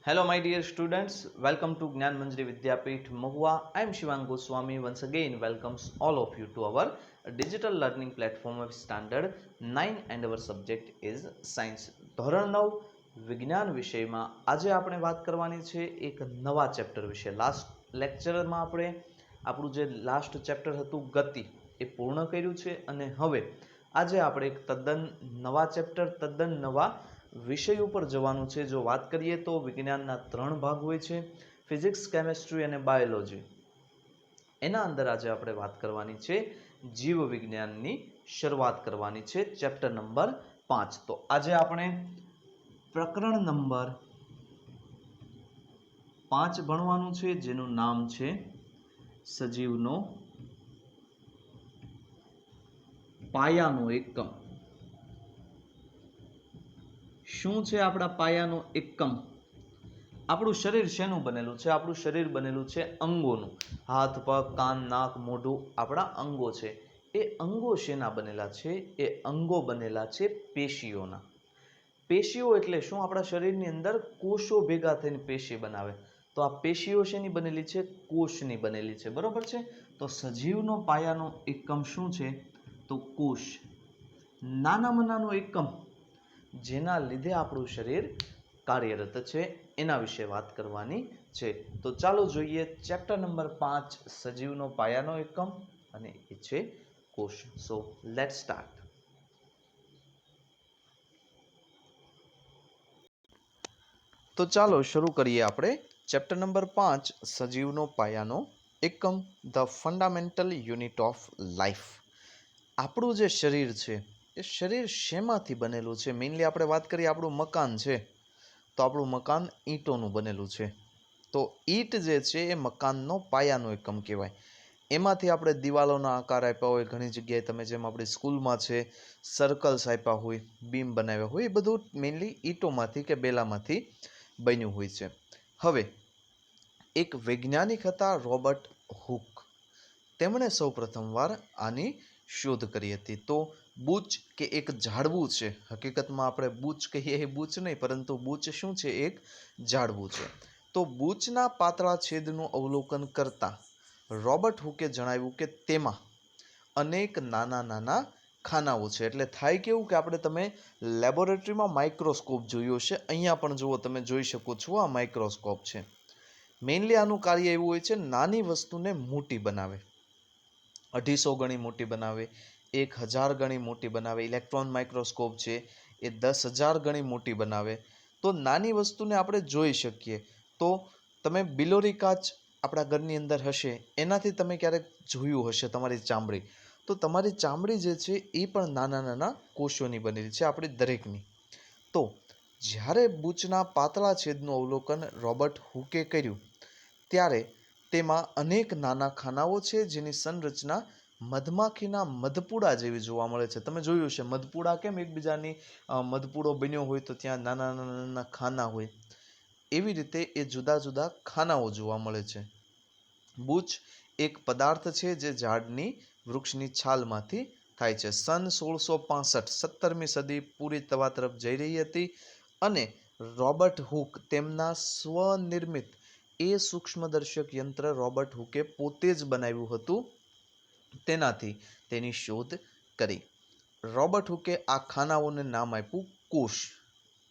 Hello, my dear students. Welcome to Gnan Manjari Vidyapeeth Mahua. I am Shivang Goswami. Once again, welcomes all of you to our digital learning platform of Standard 9 and our subject is Science. ધોરણ 9 વિજ્ઞાન વિષયમાં આજે આપણે વાત કરવાની છે એક નવા ચેપ્ટર વિશે. લાસ્ટ લેક્ચરમાં આપણે આપણું જે લાસ્ટ ચેપ્ટર હતું ગતિ એ પૂર્ણ કર્યું છે અને હવે આજે આપણે એક તદ્દન નવા ચેપ્ટર તદ્દન નવા વિષય ઉપર જવાનું છે. જો વાત કરીએ તો વિજ્ઞાનના 3 ભાગ હોય છે, ફિઝિક્સ, કેમેસ્ટ્રી અને બાયોલોજી. એના અંદર આજે આપણે વાત કરવાની છે જીવ વિજ્ઞાનની શરૂઆત કરવાની છે, ચેપ્ટર નંબર 5. તો આજે આપણે પ્રકરણ નંબર 5 ભણવાનું છે, જેનું નામ છે સજીવનો પાયાનો એકમ. શું છે આપણા પાયાનો એકમ? આપણું શરીર શેનું બનેલું છે? આપણું શરીર બનેલું છે અંગોનું. હાથ, પગ, કાન, નાક, મોઢું આપણા અંગો છે. એ અંગો શેના બનેલા છે? એ અંગો બનેલા છે પેશીઓના. પેશીઓ એટલે શું? આપણા શરીરની અંદર કોષો ભેગા થઈને પેશી બનાવે. તો આ પેશીઓ શેની બનેલી છે? કોષની બનેલી છે. બરોબર છે. તો સજીવનો પાયાનો એકમ શું છે? તો કોષ. નાનામાં નાનો એકમ જેના લીધે આપણું શરીર કાર્યરત છે, એના વિશે વાત કરવાની છે. તો ચાલો જોઈએ ચેપ્ટર નંબર 5 સજીવનો પાયાનો એકમ, અને એ છે કોષ. So let's start. તો ચાલો શરૂ કરીએ આપણે ચેપ્ટર નંબર 5 સજીવનો પાયાનો એકમ, the fundamental unit of life. આપણું જે શરીર છે એ શરીર શેમાંથી બનેલું છે? મેઇનલી આપણે વાત કરીએ, આપણું મકાન છે તો આપણું મકાન ઈંટોનું બનેલું છે. તો ઈંટ જે છે એ મકાનનો પાયાનો એકમ કહેવાય. એમાંથી આપણે દિવાલોના આકાર આપ્યા હોય, ઘણી જગ્યાએ તમે જેમ આપણી સ્કૂલમાં છે સર્કલ્સ આપ્યા હોય, બીમ બનાવ્યા હોય, એ બધું મેઇનલી ઈંટોમાંથી કે બેલામાંથી બન્યું હોય છે. હવે એક વૈજ્ઞાનિક હતા રોબર્ટ હુક. તેમણે સૌ પ્રથમવાર આની શોધ કરી હતી. તો બૂચ કે એક ઝાડવું છે, હકીકતમાં આપણે બૂચ કહીએ એ બૂચ નહીં, પરંતુ બૂચ શું છે? એક ઝાડવું છે. તો બૂચના પાતળા છેદનું અવલોકન કરતા રોબર્ટ હુકે જણાવ્યું કે તેમાં અનેક નાના નાના ખાનાઓ છે. એટલે થાય કેવું કે આપણે તમે લેબોરેટરીમાં માઇક્રોસ્કોપ જોયો છે, અહીંયા પણ જુઓ, તમે જોઈ શકો છો આ માઇક્રોસ્કોપ છે. મેઇનલી આનું કાર્ય એવું હોય છે, નાની વસ્તુને મોટી બનાવે. 250 ગણી મોટી બનાવે, 1000 ગણી મોટી બનાવે. ઇલેક્ટ્રોન માઇક્રોસ્કોપ છે એ 10,000 ગણી મોટી બનાવે. તો નાની વસ્તુને આપણે જોઈ શકીએ. તો તમે બિલોરી કાચ આપણા ઘરની અંદર હશે, એનાથી તમે ક્યારેક જોયું હશે તમારી ચામડી. તો તમારી ચામડી જે છે એ પણ નાના નાના કોષોની બનેલી છે, આપણી દરેકની. તો જ્યારે બૂચના પાતળા છેદનું અવલોકન રોબર્ટ હુકે કર્યું, ત્યારે તેમાં અનેક નાના ખાનાઓ છે જેની સંરચના મધમાખીના મધપૂડા જેવી જોવા મળે છે. તમે જોયું છે મધપૂડા કેમ એકબીજાની મધપૂડો બન્યો હોય તો ત્યાં નાના નાના ખાના હોય, એવી રીતે એ જુદા જુદા ખાનાઓ જોવા મળે છે. બૂચ એક પદાર્થ છે જે ઝાડની વૃક્ષની છાલમાંથી થાય છે. સન 1665, 17મી સદી પૂરી થવા તરફ જઈ રહી હતી અને રોબર્ટ હુક તેમના સ્વનિર્મિત એ સૂક્ષ્મદર્શક યંત્ર રોબર્ટ હુકે પોતે જ બનાવ્યું હતું, તેનાથી તેની શોધ કરી. રોબર્ટ હુકે આ ખાનાઓને નામ આપ્યું કોષ.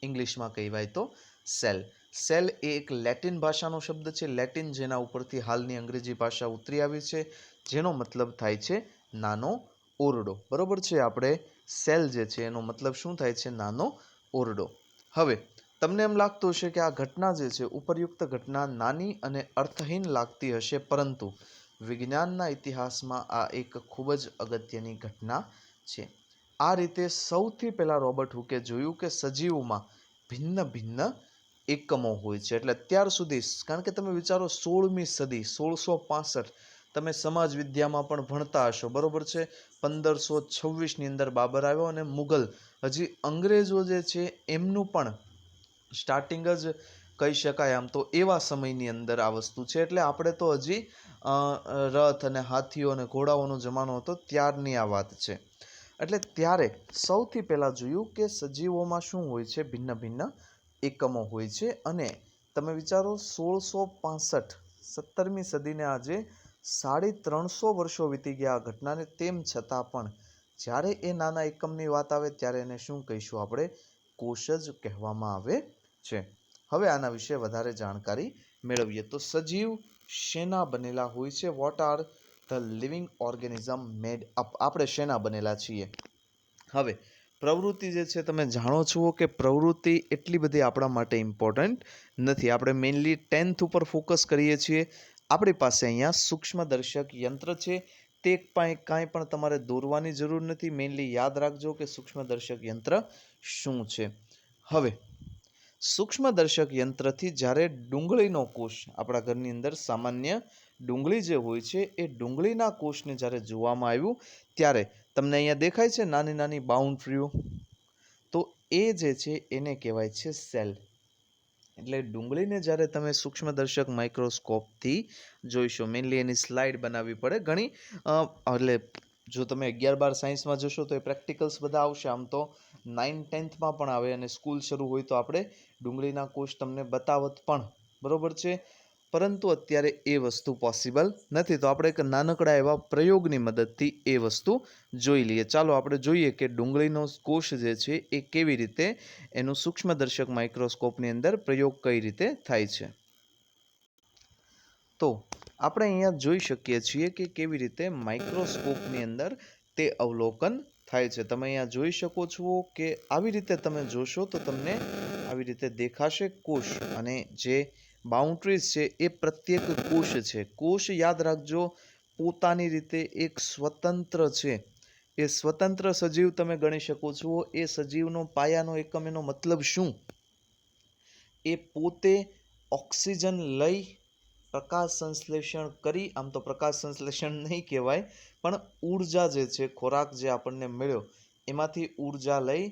ઇંગ્લિશમાં કહેવાય તો સેલ. સેલ એ એક લેટિન ભાષાનો શબ્દ છે, લેટિન જેના ઉપરથી હાલની અંગ્રેજી ભાષા ઉતરી આવી છે, જેનો મતલબ થાય છે નાનો ઓરડો. બરોબર છે. આપણે સેલ જે છે એનો મતલબ શું થાય છે? નાનો ઓરડો. હવે તમને એમ લાગતું હશે કે આ ઘટના જે છે, ઉપરયુક્ત ઘટના નાની અને અર્થહીન લાગતી હશે, પરંતુ વિજ્ઞાનના ઇતિહાસમાં આ એક ખૂબ જ અગત્યની ઘટના છે. આ રીતે સૌથી પહેલાં રોબર્ટ હુકે જોયું કે સજીવોમાં ભિન્ન ભિન્ન એકમો હોય છે. એટલે અત્યાર સુધી, કારણ કે તમે વિચારો 16મી સદી 1665, તમે સમાજ વિદ્યામાં પણ ભણતા હશો, બરોબર છે. 1526ની અંદર બાબર આવ્યો અને મુગલ, હજી અંગ્રેજો જે છે એમનું પણ સ્ટાર્ટિંગ જ કહી શકાય આમ તો, એવા સમયની અંદર આ વસ્તુ છે. એટલે આપણે તો હજી રથ અને હાથીઓ અને ઘોડાઓનો જમાનો હતો ત્યારની આ વાત છે. એટલે ત્યારે સૌથી પહેલાં જોયું કે સજીવોમાં શું હોય છે? ભિન્ન ભિન્ન એકમો હોય છે. અને તમે વિચારો 1665 17મી સદીને આજે 350 વર્ષો વીતી ગયા આ ઘટનાને, તેમ છતાં પણ જ્યારે એ નાના એકમની વાત આવે ત્યારે એને શું કહીશું આપણે? કોષ જ કહેવામાં આવે છે. હવે આના વિશે વધારે જાણકારી મેળવીએ તો સજીવ શેના બનેલા હોય છે? What are the living organism made up? આપણે શેના બનેલા છીએ? હવે પ્રવૃત્તિ જે છે તમે જાણો છો કે પ્રવૃત્તિ એટલી બધી આપણા માટે ઇમ્પોર્ટન્ટ નથી. આપણે મેઇનલી 10th ઉપર ફોકસ કરીએ છીએ. આપણી પાસે અહીંયા સૂક્ષ્મદર્શક યંત્ર છે, તે કાંઈ પણ તમારે દોરવાની જરૂર નથી. મેઇનલી યાદ રાખજો કે સૂક્ષ્મદર્શક યંત્ર શું છે. હવે સૂક્ષ્મદર્શક યંત્રથી જ્યારે ડુંગળીનો કોષ, આપણા ઘરની અંદર સામાન્ય ડુંગળી જે હોય છે એ ડુંગળીના કોષને જ્યારે જોવામાં આવ્યું ત્યારે તમને અહીંયા દેખાય છે નાની નાની બાઉન્ડ્રીઓ, તો એ જે છે એને કહેવાય છે સેલ. એટલે ડુંગળીને જ્યારે તમે સૂક્ષ્મદર્શક માઇક્રોસ્કોપથી જોઈશો, મેઇનલી એની સ્લાઇડ બનાવવી પડે ઘણી, એટલે જો તમે 11-12 સાયન્સમાં જશો તો એ પ્રેક્ટિકલ્સ બધા આવશે. આમ તો 9-10થમાં પણ આવે અને સ્કૂલ શરૂ હોય તો આપણે ડુંગળીના કોષ તમને બતાવત પણ, બરોબર છે. પરંતુ અત્યારે એ વસ્તુ પોસિબલ નથી, તો આપણે એક નાનકડા એવા પ્રયોગની મદદથી એ વસ્તુ જોઈ લઈએ. ચાલો આપણે જોઈએ કે ડુંગળીનો કોષ જે છે એ કેવી રીતે એનું સૂક્ષ્મદર્શક માઇક્રોસ્કોપની અંદર પ્રયોગ કઈ રીતે થાય છે. તો આપણે અહીંયા જોઈ શકીએ છીએ કે કેવી રીતે માઇક્રોસ્કોપની અંદર તે અવલોકન થાય છે. તમે અહીંયા જોઈ શકો છો કે આવી રીતે તમે જોશો તો તમને આવી રીતે દેખાશે કોષ, અને જે બાઉન્ડ્રીઝ છે એ પ્રત્યેક કોષ છે. કોષ યાદ રાખજો પોતાની રીતે એક સ્વતંત્ર છે. એ સ્વતંત્ર સજીવ તમે ગણી શકો છો. એ સજીવનો પાયાનો એકમ, એનો મતલબ શું? એ પોતે ઓક્સિજન લઈ પ્રકાશ સંશ્લેષણ કરી, આમ તો પ્રકાશ સંશ્લેષણ નહીં કહેવાય, પણ ઉર્જા જે છે, ખોરાક જે આપણને મળ્યો એમાંથી ઉર્જા લઈ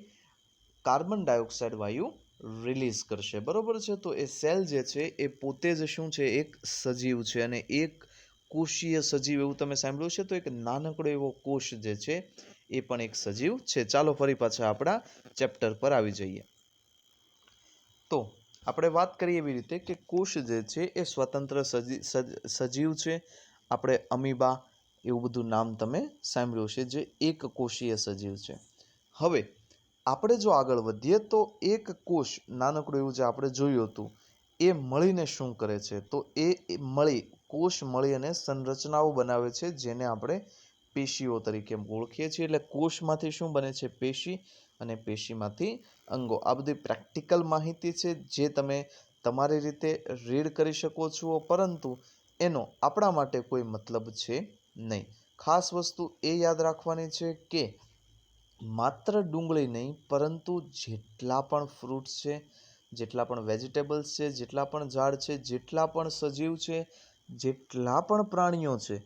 કાર્બન ડાયોક્સાઇડ વાયુ રિલીઝ કરશે, બરોબર છે. તો એ સેલ જે છે એ પોતે જ શું છે? એક સજીવ છે. અને એક કોષીય સજીવ એવું તમે સાંભળ્યું છે, તો એક નાનકડો એવો કોષ જે છે એ પણ એક સજીવ છે. ચાલો ફરી પાછા આપણા ચેપ્ટર પર આવી જઈએ. તો આપણે વાત કરીએ એવી રીતે કે કોષ જે છે એ સ્વતંત્ર સજીવ છે. આપણે અમીબા એવું બધું નામ તમે સાંભળ્યું છે, જે એક કોષીય સજીવ છે. હવે આપણે જો આગળ વધીએ તો એક કોષ નાનકડું એવું જે આપણે જોયું હતું, એ મળીને શું કરે છે? તો એ કોષ મળી અને સંરચનાઓ બનાવે છે, જેને આપણે પેશીઓ તરીકે ઓળખીએ છીએ. એટલે કોષમાંથી શું બને છે? પેશી, અને પેશીમાંથી અંગો. આ બધી પ્રેક્ટિકલ માહિતી છે જે તમે તમારી રીતે રીડ કરી શકો છો, પરંતુ એનો આપણા માટે કોઈ મતલબ છે નહીં. ખાસ વસ્તુ એ યાદ રાખવાની છે કે માત્ર ડુંગળી નહીં, પરંતુ જેટલા પણ ફ્રૂટ્સ છે, જેટલા પણ વેજીટેબલ્સ છે, જેટલા પણ ઝાડ છે, જેટલા પણ સજીવ છે, જેટલા પણ પ્રાણીઓ છે,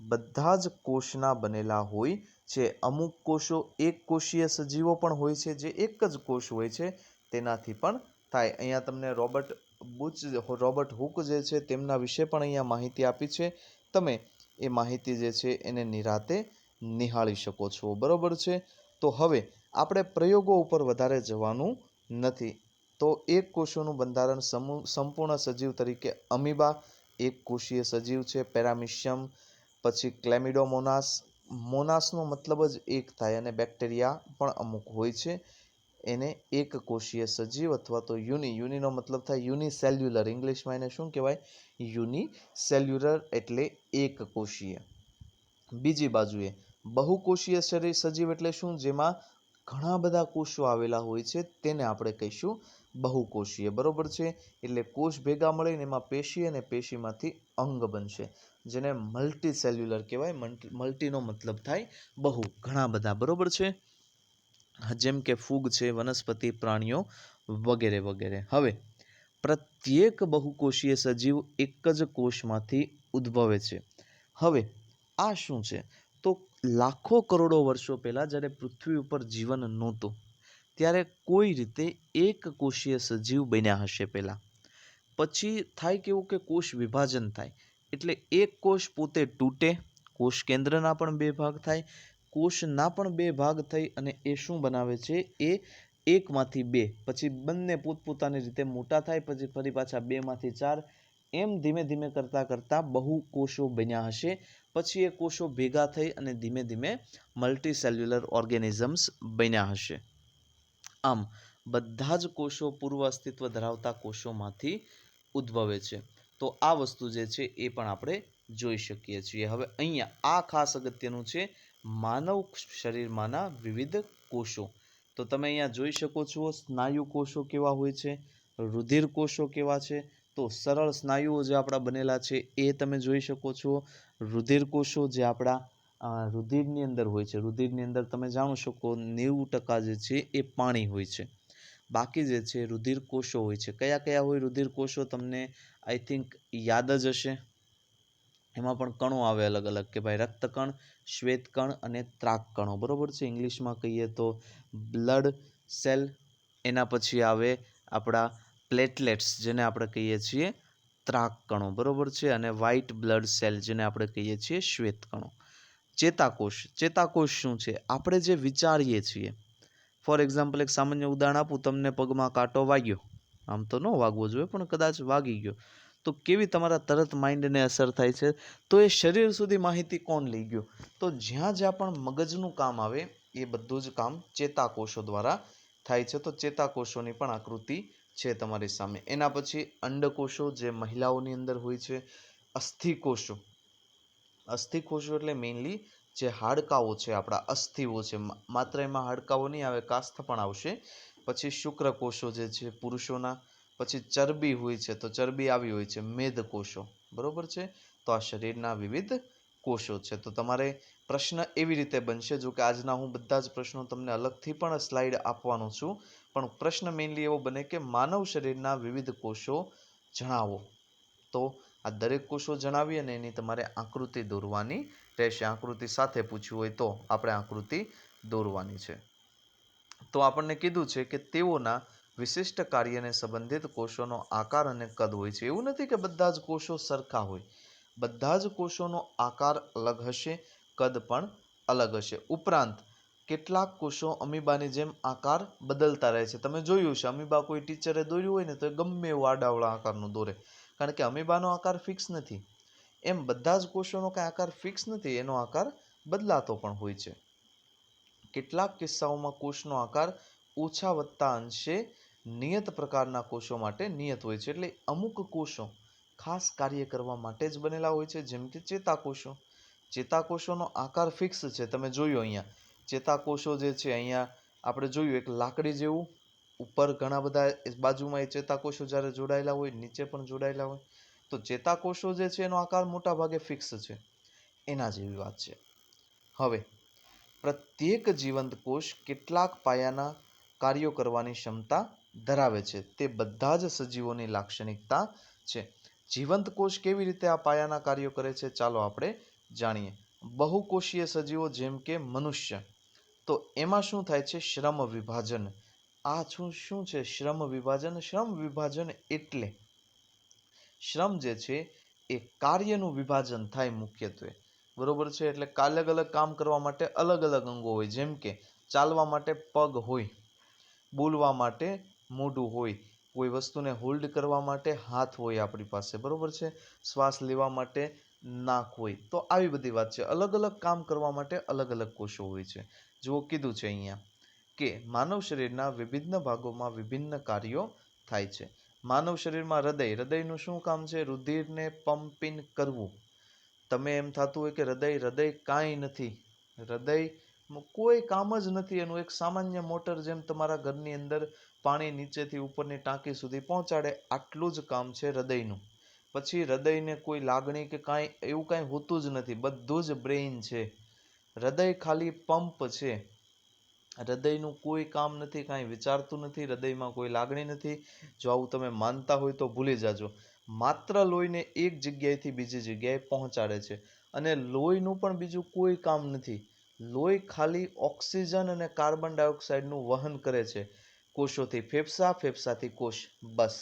બધા જ કોષના બનેલા હોય છે. અમુક કોષો એક કોષીય સજીવો પણ હોય છે, જે એક જ કોષ હોય છે, તેનાથી પણ થાય. અહીંયા તમને રોબર્ટ હુક જે છે તેમના વિશે પણ અહીંયા માહિતી આપી છે. તમે એ માહિતી જે છે એને નિરાતે નિહાળી શકો છો, બરોબર છે. તો હવે આપણે પ્રયોગો ઉપર વધારે જવાનું નથી. તો એક કોષોનું બંધારણ સંપૂર્ણ સજીવ તરીકે અમીબા એક કોષીય સજીવ છે. પેરામિશિયમ, પછી ક્લેમિડોમોનાસ, મોનાસનો મતલબ જ એક થાય, અને બેક્ટેરિયા પણ અમુક હોય છે, એને એક કોષીય સજીવ અથવા તો યુનિનો મતલબ થાય યુનિસેલ્યુલર. ઇંગ્લિશમાં એને શું કહેવાય? યુનિસેલ્યુલર, એટલે એક કોષીય. બીજી બાજુએ બહુકોષીય સજીવ એટલે શું? જેમાં ઘણા બધા કોષો આવેલા હોય છે, તેને આપણે કહીશું બહુકોષીય, બરોબર છે. એટલે કોષ ભેગા મળીને એમાં પેશી, અને પેશીમાંથી અંગ બનશે, જેને મલ્ટી સેલ્યુલર કહેવાય. મલ્ટીનો મતલબ થાય બહુ, ઘણા બધા, બરોબર છે. જેમ કે ફૂગ છે, વનસ્પતિ, પ્રાણીઓ વગેરે વગેરે. હવે પ્રત્યેક બહુકોષીય સજીવ એક જ કોષમાંથી ઉદ્ભવે છે. હવે આ શું છે? તો લાખો કરોડો વર્ષો પહેલા જ્યારે પૃથ્વી ઉપર જીવન નહોતું, ત્યારે કોઈ રીતે એક કોષીય સજીવ બન્યા હશે પહેલા. પછી થાય કેવું કે કોષ વિભાજન થાય, એટલે એક કોષ પોતે તૂટે, કોષ કેન્દ્રના પણ બે ભાગ થાય, કોષના પણ બે ભાગ થઈ, અને એ શું બનાવે છે? એ એકમાંથી બે, પછી બંને પોતપોતાની રીતે મોટા થાય, પછી ફરી પાછા 2માંથી 4, એમ ધીમે ધીમે કરતાં કરતાં બહુ કોષો બન્યા હશે. પછી એ કોષો ભેગા થઈ અને ધીમે ધીમે મલ્ટીસેલ્યુલર ઓર્ગેનિઝમ્સ બન્યા હશે. આમ બધા જ કોષો પૂર્વ અસ્તિત્વ ધરાવતા કોષોમાંથી ઉદ્ભવે છે. તો આ વસ્તુ જે છે એ પણ આપણે જોઈ શકીએ છીએ. હવે અહીંયા આ ખાસ અગત્યનું છે, માનવ શરીરમાંના વિવિધ કોષો. તો તમે અહીંયા જોઈ શકો છો સ્નાયુ કોષો કેવા હોય છે, રુધિર કોષો કેવા છે. તો સરળ સ્નાયુઓ જે આપણા બનેલા છે એ તમે જોઈ શકો છો. રુધિર કોષો જે આપણા રુધિરની અંદર હોય છે. રુધિરની અંદર તમે જાણો શકો 90% જે છે એ પાણી હોય છે. બાકી જે છે રુધિર કોષો હોય છે. કયા કયા હોય રુધિર કોષો તમને આઈ થિંક યાદ જ હશે. એમાં પણ કણો આવે અલગ અલગ, કે ભાઈ રક્તકણ, શ્વેતકણ અને ત્રાકકણો, બરોબર છે. ઇંગ્લિશમાં કહીએ તો બ્લડ સેલ, એના પછી આવે આપણા પ્લેટલેટ્સ જેને આપણે કહીએ છીએ ત્રાકકણો, બરોબર છે. અને વ્હાઇટ બ્લડ સેલ જેને આપણે કહીએ છીએ શ્વેતકણો. ચેતાકોષ. ચેતાકોષ શું છે? આપણે જે વિચારીએ છીએ. ફોર એક્ઝામ્પલ એક સામાન્ય ઉદાહરણ આપું તમને. પગમાં કાંટો વાગ્યો, આમ તો ન વાગવો જોઈએ પણ કદાચ વાગી ગયો, તો કેવી તમારા તરત માઇન્ડને અસર થાય છે? તો એ શરીર સુધી માહિતી કોણ લઈ ગયું? તો જ્યાં જ્યાં પણ મગજનું કામ આવે એ બધું જ કામ ચેતાકોષો દ્વારા થાય છે. તો ચેતાકોષોની પણ આકૃતિ છે તમારી સામે. એના પછી અંડકોષો જે મહિલાઓની અંદર હોય છે. અસ્થિકોષો. અસ્થિકોષો એટલે મેઇનલી જે હાડકાઓ છે, આપણા અસ્થિઓ છે. માત્ર એમાં હાડકાઓ નહીં આવે, કાસ્થ પણ આવશે. પછી શુક્રકોષો જે છે પુરુષોના. પછી ચરબી હોય છે, તો ચરબી આવી હોય છે મેદકોષો, બરોબર છે. તો આ શરીરના વિવિધ કોષો છે. તો તમારે પ્રશ્ન એવી રીતે બનશે, જો કે આજના હું બધા જ પ્રશ્નો તમને અલગથી પણ સ્લાઇડ આપવાનો છું, પણ પ્રશ્ન મેઇનલી એવો બને કે માનવ શરીરના વિવિધ કોષો જણાવો. તો આ દરેક કોષો જણાવી અને એની તમારે આકૃતિ દોરવાની રહેશે. આકૃતિ સાથે પૂછ્યું હોય તો આપણે આકૃતિ દોરવાની છે. તો આપણને કીધું છે કે તેઓના વિશિષ્ટ કાર્યને સંબંધિત કોષોનો આકાર અને કદ હોય છે. એવું નથી કે બધા જ કોષો સરખા હોય. બધા જ કોષોનો આકાર અલગ હશે, કદ પણ અલગ હશે. ઉપરાંત કેટલાક કોષો અમીબાની જેમ આકાર બદલતા રહે છે. તમે જોયું છે અમીબા કોઈ ટીચરે દોર્યું હોય ને તો એ ગમે એવું આડાવડા આકારનું દોરે, કારણ કે અમીબાનો આકાર ફિક્સ નથી. એમ બધા જ કોષોનો કાંઈ આકાર ફિક્સ નથી, એનો આકાર બદલાતો પણ હોય છે. કેટલાક કિસ્સાઓમાં કોષનો આકાર ઓછા વત્તા અંશે નિયત પ્રકારના કોષો માટે નિયત હોય છે. એટલે અમુક કોષો ખાસ કાર્ય કરવા માટે જ બનેલા હોય છે, જેમ કે ચેતાકોષો. ચેતાકોષોનો આકાર ફિક્સ છે. તમે જોયું અહીંયા ચેતાકોષો જે છે, અહીંયા આપણે જોયું એક લાકડી જેવું, ઉપર ઘણા બધા બાજુમાં એ ચેતાકોષો જ્યારે જોડાયેલા હોય, નીચે પણ જોડાયેલા હોય. તો ચેતાકોષો જે છે એનો આકાર મોટા ભાગે ફિક્સ છે. એના જેવી વાત છે. હવે પ્રત્યેક જીવંત કોષ કેટલાક પાયાના કાર્યો કરવાની ક્ષમતા ધરાવે છે. તે બધા જ સજીવોની લાક્ષણિકતા છે. જીવંત કોષ કેવી રીતે આ પાયાના કાર્યો કરે છે, ચાલો આપણે જાણીએ. બહુકોષીય સજીવો જેમ કે મનુષ્ય, તો એમાં શું થાય છે? શ્રમ વિભાજન. આ શું છે? શ્રમ વિભાજન. શ્રમ વિભાજન એટલે શ્રમ જે છે એ કાર્યનું વિભાજન થાય મુખ્યત્વે, બરોબર છે. એટલે અલગ અલગ કામ કરવા માટે અલગ અલગ અંગો હોય. જેમ કે ચાલવા માટે પગ હોય, બોલવા માટે મોઢું હોય, કોઈ વસ્તુને હોલ્ડ કરવા માટે હાથ હોય આપણી પાસે, બરોબર છે. શ્વાસ લેવા માટે નાક હોય. તો આવી બધી વાત છે. અલગ અલગ કામ કરવા માટે અલગ અલગ કોષો હોય છે. જુઓ કીધું છે અહીંયા કે માનવ શરીરના વિભિન્ન ભાગોમાં વિભિન્ન કાર્યો થાય છે. માનવ શરીરમાં હૃદય. હૃદયનું શું કામ છે? રુધિરને પમ્પિંગ કરવું. તમે એમ થતું હોય કે હૃદય કાંઈ નથી, હૃદય કોઈ કામ જ નથી. એનું એક સામાન્ય મોટર જેમ તમારા ઘરની અંદર પાણી નીચેથી ઉપરની ટાંકી સુધી પહોંચાડે, આટલું જ કામ છે હૃદયનું. પછી હૃદયને કોઈ લાગણી કે કાંઈ એવું કાંઈ હોતું જ નથી, બધું જ બ્રેઇન છે. હૃદય ખાલી પંપ છે. હૃદયનું કોઈ કામ નથી, કાંઈ વિચારતું નથી, હૃદયમાં કોઈ લાગણી નથી. જો આવું તમે માનતા હોય તો ભૂલી જાજો. માત્ર લોહીને એક જગ્યાએથી બીજી જગ્યાએ પહોંચાડે છે. અને લોહીનું પણ બીજું કોઈ કામ નથી. લોહી ખાલી ઓક્સિજન અને કાર્બન ડાયોક્સાઇડનું વહન કરે છે. કોષોથી ફેફસા, ફેફસાથી કોષ, બસ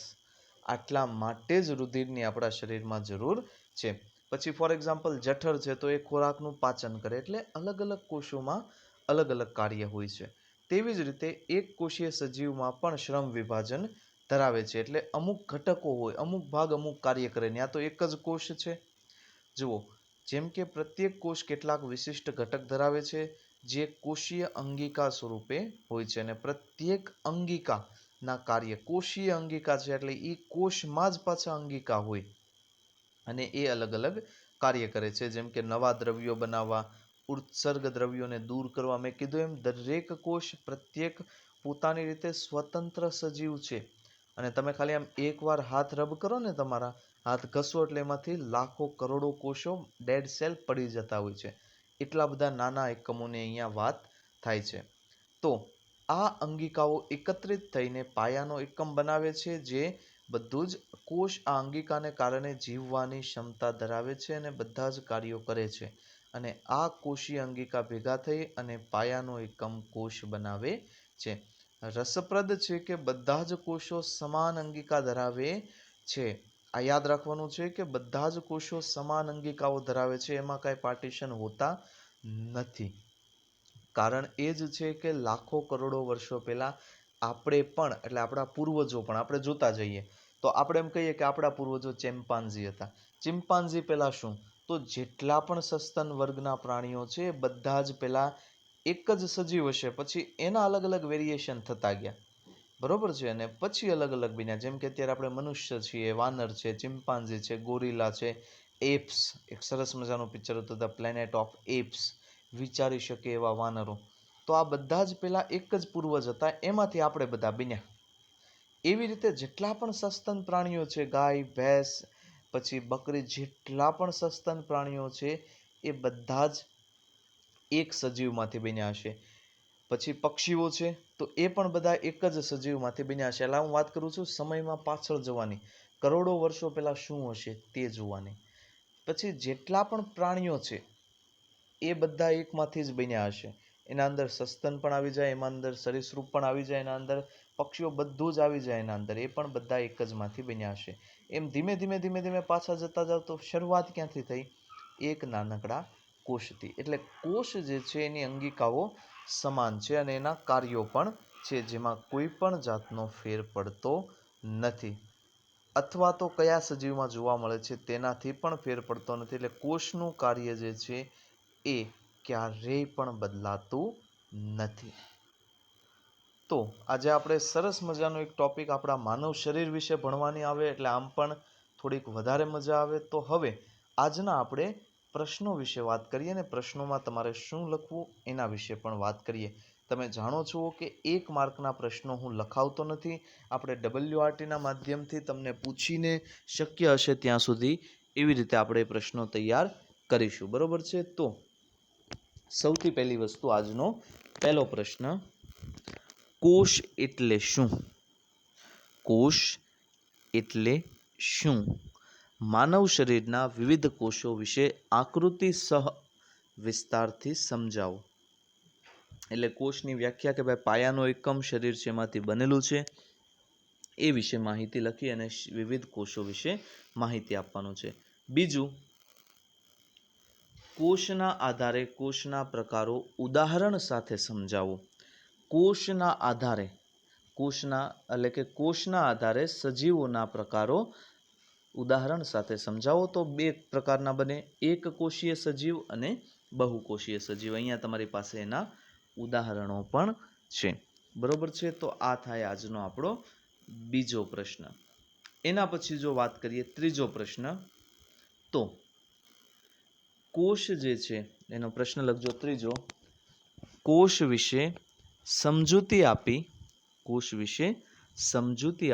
આટલા માટે જ રુધિરની આપણા શરીરમાં જરૂર છે. પછી ફોર એક્ઝામ્પલ જઠર છે, તો એ ખોરાકનું પાચન કરે. એટલે અલગ અલગ કોષોમાં અલગ અલગ કાર્ય હોય છે. તેવી જ રીતે એક કોષીય સજીવમાં પણ શ્રમ વિભાજન ધરાવે છે. એટલે અમુક ઘટકો હોય, અમુક ભાગ અમુક કાર્ય કરે. ત્યાં તો એક જ કોષ છે. જુઓ, જેમ કે પ્રત્યેક કોષ કેટલાક વિશિષ્ટ ઘટક ધરાવે છે જે કોષીય અંગિકા સ્વરૂપે હોય છે. અને પ્રત્યેક અંગિકાના કાર્ય, કોષીય અંગિકા છે એટલે એ કોષમાં જ પાછા અંગિકા હોય અને એ અલગ અલગ કાર્ય કરે છે. જેમ કે નવા દ્રવ્યો બનાવવા, ઉત્સર્ગ દ્રવ્યોને દૂર કરવા. મેં કીધું એમ દરેક કોષ પ્રત્યેક પોતાની રીતે સ્વતંત્ર સજીવ છે. અને તમે ખાલી આમ એકવાર હાથ રબ કરો ને, તમારા હાથ ઘસો એટલે એમાંથી લાખો કરોડો કોષો ડેડ સેલ પડી જતા હોય છે. એટલા બધા નાના એકમોની અહીંયા વાત થાય છે. તો આ અંગિકાઓ એકત્રિત થઈને પાયાનો એકમ બનાવે છે, જે બધું જ કોષ આ અંગિકાને કારણે જીવવાની ક્ષમતા ધરાવે છે અને બધા જ કાર્યો કરે છે. અને આ કોષીય અંગિકા ભેગા થઈ અને પાયાનો એકમ કોષ બનાવે છે. રસપ્રદ છે કે બધા જ કોષો સમાન અંગિકા ધરાવે છે. આ યાદ રાખવાનું છે કે બધા જ કોષો સમાન અંગિકાઓ ધરાવે છે, એમાં કાંઈ પાર્ટીશન હોતા નથી. કારણ એ જ છે કે લાખો કરોડો વર્ષો પહેલા આપણે પણ, એટલે આપણા પૂર્વજો પણ, આપણે જોતા જઈએ તો આપણે એમ કહીએ કે આપણા પૂર્વજો ચિમ્પાન્ઝી હતા. ચિમ્પાન્ઝી પહેલા શું? તો જેટલા પણ સસ્તન વર્ગના પ્રાણીઓ છે બધા જ પહેલા એક જ સજીવ હશે, પછી એના અલગ અલગ વેરિએશન થતા ગયા. બરોબર છે. અને પછી અલગ અલગ બન્યા. જેમ કે અત્યારે આપણે મનુષ્ય છીએ, વાનર છે, ચિમ્પાન્ઝી છે, ગોરિલા છે, એપ્સ. એક સરસ મજાનું પિક્ચર હતું ધ પ્લેનેટ ઓફ એપ્સ, વિચારી શકે એવા વાનરો. તો આ બધા જ પહેલા એક જ પૂર્વજ હતા, એમાંથી આપણે બધા બન્યા. એવી રીતે જેટલા પણ સસ્તન પ્રાણીઓ છે, ગાય, ભેંસ, પછી બકરી, જેટલા પણ સસ્તન પ્રાણીઓ છે એ બધા જ એક સજીવમાંથી બન્યા હશે. પછી પક્ષીઓ છે તો એ પણ બધા એક જ સજીવમાંથી બન્યા હશે. એટલે હું વાત કરું છું સમયમાં પાછળ જવાની, કરોડો વર્ષો પહેલા શું હશે તે જોવાની. પછી જેટલા પણ પ્રાણીઓ છે એ બધા એકમાંથી જ બન્યા હશે. એના અંદર સસ્તન પણ આવી જાય, એમાં અંદર સરીસૃપ પણ આવી જાય, એના અંદર પક્ષીઓ, બધું જ આવી જાય એના અંદર. એ પણ બધા એક જ માંથી બન્યા હશે. એમ ધીમે ધીમે ધીમે ધીમે પાછા જતા જાવ તો શરૂઆત ક્યાંથી થઈ? એક નાનકડા કોષથી. એટલે કોષ જે છે એની અંગિકાઓ સમાન છે અને એના કાર્યો પણ છે, જેમાં કોઈ પણ જાતનો ફેર પડતો નથી. અથવા તો કયા સજીવમાં જોવા મળે છે તેનાથી પણ ફેર પડતો નથી. એટલે કોષનું કાર્ય જે છે એ ક્યારેય પણ બદલાતું નથી. તો આજે આપણે સરસ મજાનો એક ટોપિક આપણા માનવ શરીર વિશે ભણવાની આવે, એટલે આમ પણ થોડીક વધારે મજા આવે. તો હવે આજના આપણે પ્રશ્નો વિશે વાત કરીએ અને પ્રશ્નોમાં તમારે શું લખવું એના વિશે પણ વાત કરીએ. તમે જાણો છો કે 1 માર્કના પ્રશ્નો હું લખાવતો નથી. આપણે WRTના માધ્યમથી તમને પૂછીને શક્ય હશે ત્યાં સુધી એવી રીતે આપણે પ્રશ્નો તૈયાર કરીશું. બરોબર છે. તો સૌથી પહેલી વસ્તુ, આજનો પહેલો પ્રશ્ન, કોષ એટલે શું? કોષ એટલે શું? માનવ શરીરના વિવિધ કોષો વિશે આકૃતિ સહ વિસ્તારથી સમજાવો. એટલે કોષની વ્યાખ્યા કે ભાઈ પાયાનો એકમ શરીર છે એમાંથી બનેલું છે, એ વિશે માહિતી લખી અને વિવિધ કોષો વિશે માહિતી આપવાનું છે. બીજું, કોષના આધારે કોષના પ્રકારો ઉદાહરણ સાથે સમજાવો. કોષના આધારે, એટલે કે કોષના આધારે સજીવોના પ્રકારો ઉદાહરણ સાથે સમજાવો. તો 2 પ્રકારના બને, એક કોષીય સજીવ અને બહુકોષીય સજીવ. અહીંયા તમારી પાસે એના ઉદાહરણો પણ છે. બરોબર છે. તો આ થાય આજનો આપણો બીજો પ્રશ્ન. એના પછી જો વાત કરીએ ત્રીજો પ્રશ્ન, તો કોષ જે છે એનો પ્રશ્ન લખજો ત્રીજો, કોષ વિશે સમજૂતી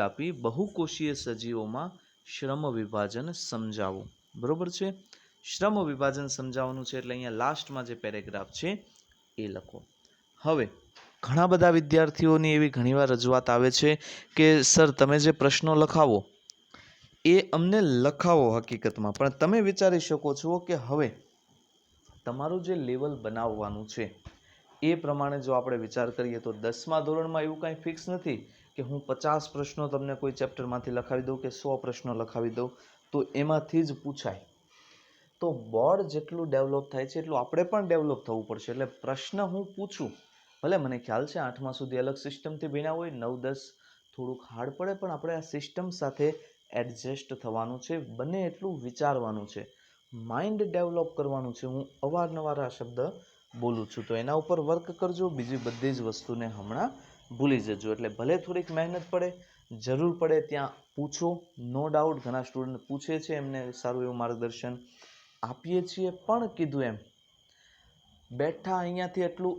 આપી બહુકોષીય સજીવોમાં શ્રમ વિભાજન સમજાવો. બરોબર છે. શ્રમ વિભાજન સમજાવવાનું છે એટલે અહીંયા લાસ્ટમાં જે પેરેગ્રાફ છે એ લખો. હવે ઘણા બધા વિદ્યાર્થીઓની એવી ઘણીવાર રજૂઆત આવે છે કે સર તમે જે પ્રશ્નો લખાવો એ અમને લખાવો હકીકતમાં, પણ તમે વિચારી શકો છો કે હવે તમારું જે લેવલ બનાવવાનું છે એ પ્રમાણે જો આપણે વિચાર કરીએ તો 10મા ધોરણમાં એવું કાંઈ ફિક્સ નથી કે હું 50 પ્રશ્નો તમને કોઈ ચેપ્ટરમાંથી લખાવી દઉં કે 100 પ્રશ્નો લખાવી દઉં તો એમાંથી જ પૂછાય. તો બોર્ડ જેટલું ડેવલપ થાય છે એટલું આપણે પણ ડેવલપ થવું પડશે. એટલે પ્રશ્ન હું પૂછું ભલે મને ખ્યાલ છે 8મા સુધી અલગ સિસ્ટમથી ભણ્યા હોય, 9-10 થોડુંક હાર્ડ પડે, પણ આપણે આ સિસ્ટમ સાથે એડજસ્ટ થવાનું છે, બને એટલું વિચારવાનું છે, માઇન્ડ ડેવલપ કરવાનું છે. હું અવારનવાર આ શબ્દ બોલું છું, તો એના ઉપર વર્ક કરજો. બીજી બધી જ વસ્તુને હમણાં ભૂલી જજો. એટલે ભલે થોડીક મહેનત પડે, જરૂર પડે ત્યાં પૂછો. નો ડાઉટ ઘણા સ્ટુડન્ટ પૂછે છે, એમને સારું એવું માર્ગદર્શન આપીએ છીએ. પણ કીધું એમ બેઠા અહીંયાથી એટલું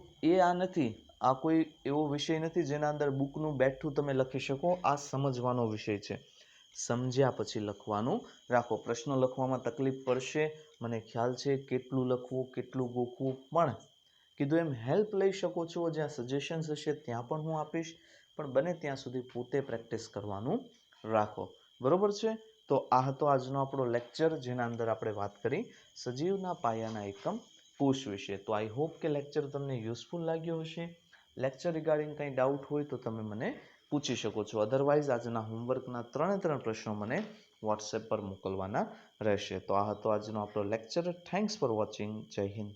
આ નથી, આ કોઈ એવો વિષય નથી જેના અંદર બુકનું બેઠું તમે લખી શકો. આ સમજવાનો વિષય છે, સમજ્યા પછી લખવાનું રાખો. પ્રશ્નો લખવામાં તકલીફ પડશે, મને ખ્યાલ છે, કેટલું લખવું, કેટલું ગોખવું, પણ કીધું એમ હેલ્પ લઈ શકો છો. જ્યાં સજેશન્સ હશે ત્યાં પણ હું આપીશ, પણ બને ત્યાં સુધી પોતે પ્રેક્ટિસ કરવાનું રાખો. બરોબર છે? તો આ હતો આજનો આપણો લેક્ચર, જેના અંદર આપણે વાત કરી સજીવના પાયાના એકમ પુશ વિશે. તો આઈ હોપ કે લેક્ચર તમને યુઝફુલ લાગ્યો હશે. લેક્ચર રિગાર્ડિંગ કંઈ ડાઉટ હોય તો તમે મને પૂછી શકો છો. અધરવાઇઝ આજના હોમવર્કના 3 પ્રશ્નો મને વોટ્સએપ પર મોકલવાના રહેશે. તો આ હતો આજનો આપણો લેક્ચર. Thanks for watching. જય હિન્દ.